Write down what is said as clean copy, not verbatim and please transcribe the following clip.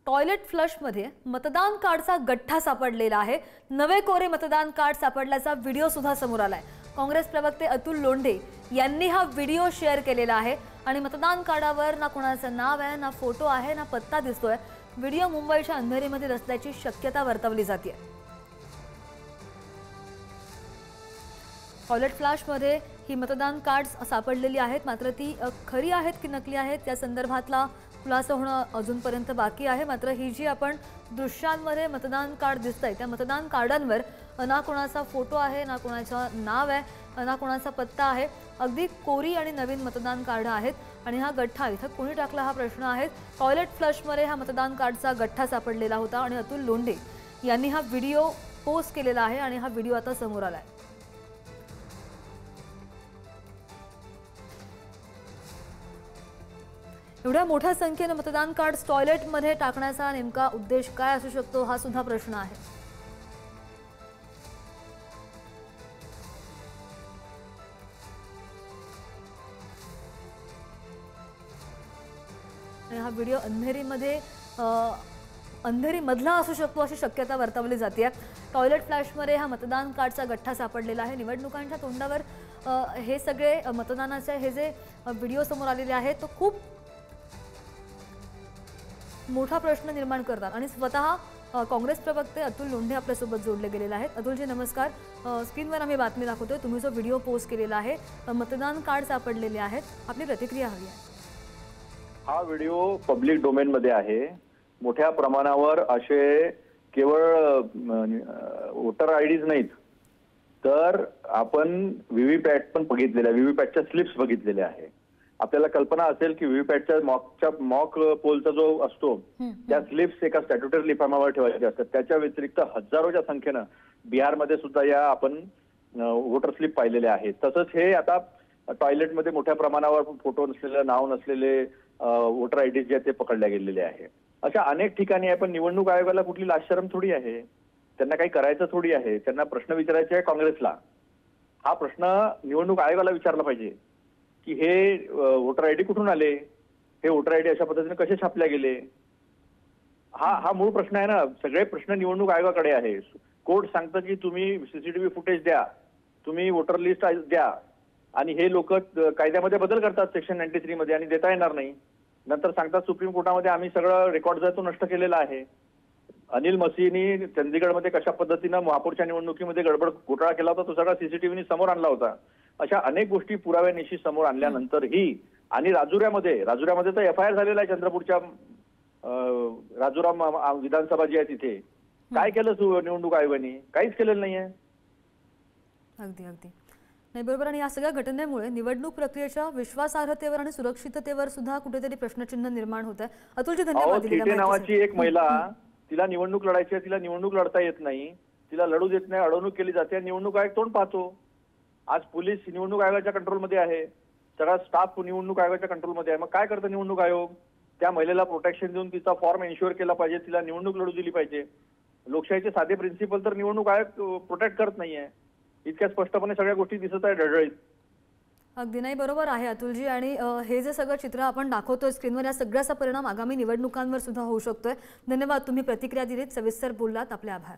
Toilet फ्लशमध्ये मतदान कार्डचा गठ्ठा सापडलेला आहे। नवे कोरे मतदान कार्ड सापडल्याचा व्हिडिओ सुद्धा समोर आलाय। काँग्रेस प्रवक्ते अतुल लोंढे यांनी हा व्हिडिओ शेअर केलेला आहे आणि मतदान कार्डावर ना कोणाचं नाव आहे, ना फोटो आहे, ना पत्ता दिसतोय। व्हिडिओ मुंबईच्या अंधेरीमध्ये असल्याची शक्यता वर्तवली जाते। टॉयलेट फ्लॅशमध्ये ही मतदान कार्ड्स सापडलेली आहेत, मात्र ती खरी आहेत की नकली आहेत या संदर्भातला खुलासा होणं अजूनपर्यंत बाकी आहे। मात्र ही जी आपण दृश्यांमध्ये मतदान कार्ड दिसतंय त्या मतदान कार्डांवर ना कोणाचा फोटो आहे, ना कोणाचं नाव आहे, ना कोणाचा पत्ता आहे। अगदी कोरी आणि नवीन मतदान कार्ड आहेत आणि हा गठ्ठा इथं कोणी टाकला हा प्रश्न आहे। टॉयलेट फ्लशमध्ये हा मतदान कार्डचा गठ्ठा सापडलेला होता आणि अतुल लोंढे यांनी हा व्हिडिओ पोस्ट केलेला आहे आणि हा व्हिडिओ आता समोर आलाय। एवढ्या मोठ्या संख्येने मतदान कार्ड टॉयलेटमध्ये टाकण्याचा नेमका उद्देश काय असू शकतो हा सुद्धा प्रश्न आहे। हा व्हिडिओ अंधेरीमधला असू शकतो अशी शक्यता वर्तवली जाते। टॉयलेट फ्लॅशमध्ये हा मतदान कार्डचा गठ्ठा सापडलेला आहे। निवडणुकांच्या तोंडावर हे सगळे मतदानाचे हे जे व्हिडिओ समोर आलेले आहेत तो खूप मोठा प्रश्न निर्माण करतात आणि स्वतः काँग्रेस प्रवक्ते अतुल लोंढे आपल्यासोबत जोडले गेलेले आहेत। अतुलजी नमस्कार। स्क्रीनवर आम्ही बातमी दाखवतोय, तुम्ही जो व्हिडिओ पोस्ट केलेला आहे मतदान कार्ड सापडलेले आहेत, आपली प्रतिक्रिया हवी आहे। हा व्हिडिओ पब्लिक डोमेन मध्ये आहे। मोठ्या प्रमाणावर असे केवळ वोटर आयडीज नाहीत तर आपण व्हीव्हीपॅट पण बघितलेल्या, व्हीव्हीपॅटच्या स्लिप्स बघितलेल्या आहे। आपल्याला कल्पना असेल की व्हीव्हीपॅटच्या मॉक पोलचा जो असतो त्या स्लिप्स एका स्टॅट्युटरी लिफाफ्यावर ठेवायचे असतात। त्याच्या व्यतिरिक्त हजारोच्या संख्येनं बिहारमध्ये सुद्धा या आपण वोटर स्लिप पाहिलेले आहेत। तसंच हे आता टॉयलेटमध्ये मोठ्या प्रमाणावर फोटो नसलेले, नाव नसलेले वोटर आयडीज जे ते पकडल्या गेलेले आहे। अशा अनेक ठिकाणी आहे, पण निवडणूक आयोगाला कुठली लाचशरम थोडी आहे, त्यांना काही करायचं थोडी आहे। त्यांना प्रश्न विचारायचे आहे काँग्रेसला। हा प्रश्न निवडणूक आयोगाला विचारला पाहिजे की हे वोटर आयडी कुठून आले, हे वोटर आयडी अशा पद्धतीने कसे छापल्या गेले। हा मूळ प्रश्न आहे ना। सगळे प्रश्न निवडणूक आयोगाकडे आहे। कोर्ट सांगतं की तुम्ही सीसीटीव्ही फुटेज द्या, तुम्ही वोटर लिस्ट द्या, आणि हे लोक कायद्यामध्ये बदल करतात सेक्शन 93 मध्ये आणि देता येणार नाही। नंतर सांगतात सुप्रीम कोर्टामध्ये आम्ही सगळं रेकॉर्ड जो तो नष्ट केलेला आहे। अनिल मसीनी चंदीगडमध्ये कशा पद्धतीनं महापौरच्या निवडणुकीमध्ये गडबड घोटाळा केला होता तो सगळा सीसीटीव्हीनी समोर आणला होता। अशा अनेक गोष्टी पुराव्यानिशी समोर आणल्यानंतरही आणि राजुऱ्यामध्ये तर FIR झालेला आहे चंद्रपूरच्या राजुराम विधानसभा जी आहे तिथे काय केलं निवडणूक आयोगाने? काहीच केलेलं नाहीये। अगदी नाही, बरोबर। आणि या सगळ्या घटनेमुळे निवडणूक प्रक्रियेच्या विश्वासार्हतेवर आणि सुरक्षिततेवर सुद्धा कुठेतरी प्रश्नचिन्ह निर्माण होत आहे। अतुलजी धन्यवाद। टिटे नावाची एक महिला, तिला निवडणूक लढायची आहे, तिला निवडणूक लढता येत नाही, तिला लढू देत नाही, अडवणूक केली जाते, निवडणूक आयोग तोंड पाहतो। आज पोलीस निवडणूक आयोगाच्या कंट्रोलमध्ये आहे, सगळा स्टाफ निवडणूक आयोगाच्या कंट्रोलमध्ये आहे। मग काय करतं निवडणूक आयोग? त्या महिलेला प्रोटेक्शन देऊन तिचा फॉर्म एन्श्युअर केला पाहिजे, तिला निवडणूक लढू दिली पाहिजे। लोकशाहीचे साधे प्रिन्सिपल तर निवडणूक आयोग प्रोटेक्ट करत नाहीये। इतक्या स्पष्टपणे सगळ्या गोष्टी दिसत आहे ढळढळीत। अगदी नाही, बरोबर आहे अतुलजी। आणि हे जे सगळं चित्र आपण दाखवतोय स्क्रीनवर, या सगळ्याचा परिणाम आगामी निवडणुकांवर सुद्धा होऊ शकतोय। धन्यवाद, तुम्ही प्रतिक्रिया दिलीत, सविस्तर बोललात, आपले आभार।